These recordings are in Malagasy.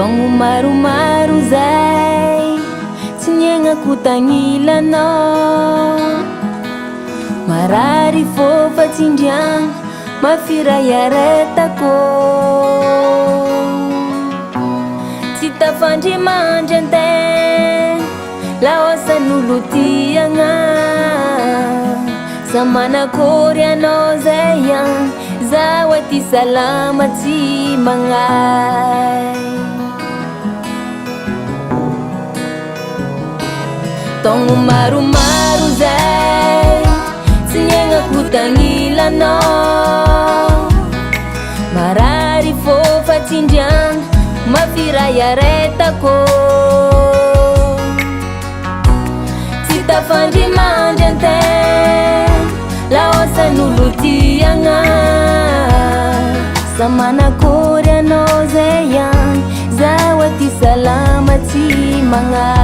Tonggo maromaro zay tsy niaignako tagnilanao. Marary fofa tsindriagna mafiray aretako. Tsy tafandry mandry antegna laosan'olo tiagna. Sa manakory anao zay agny zaho aty salama tsy magnay. Tonggo maromaro zay tsy niaignako tagnilanao. Marary fofa tsindriagna mafiray aretako. Tsy tafandry mandry antegna laosan'olo tiagna. Sa manakory anao zay agny zaho aty salama tsy magnay.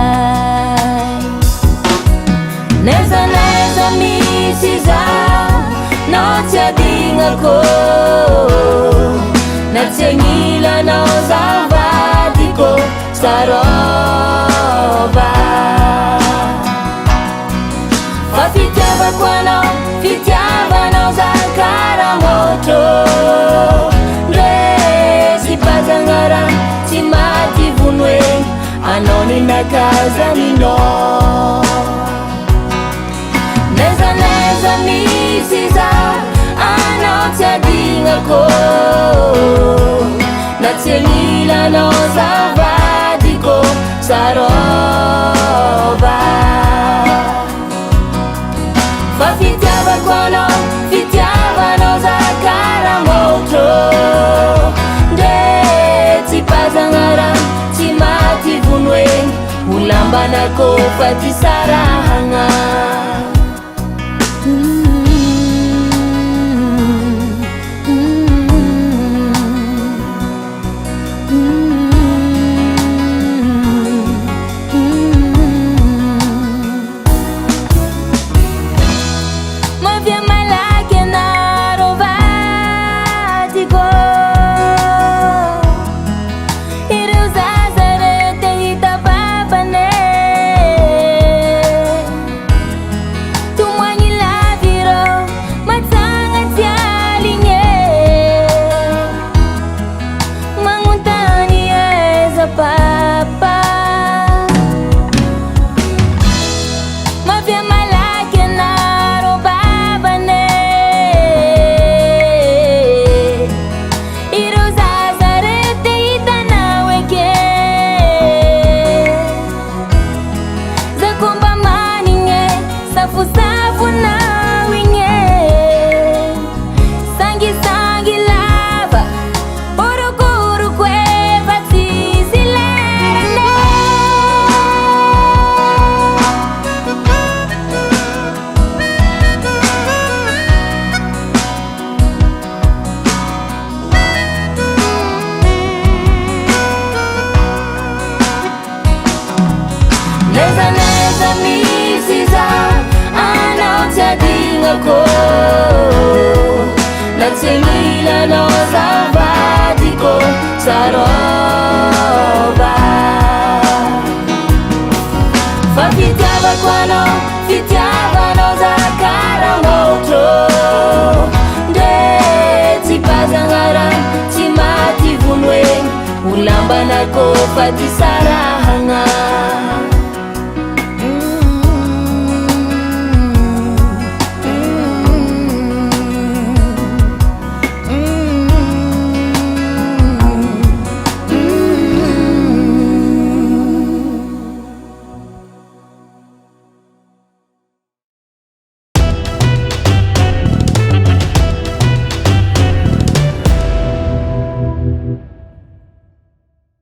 Neza misy zaho nao tsy adignako. Na tsy agnilanao zaho vadiko sarova. Fa fitiavako anao, fitiavanao zaho karamotro. Ndre si bazagnara tsy maty vonoe anao ny nakazaninao. Neza misy zaho anao tsy adignako. Na tsy agnilanao zaho vadiko sarova. Fa fitiavako anao, fitiavanao zaho karamotro. Ndre tsy bazagnara tsy maty vonoe olambanako fa ty sarahagna. Neza misy zaho anao tsy adignako. Na tsy agnilanao zaho vadiko sarova. Fa fitiavako anao, fitiavanao zaho karamotro. Ndre tsy bazagnara tsy maty vonoe olambanako fa ty sara.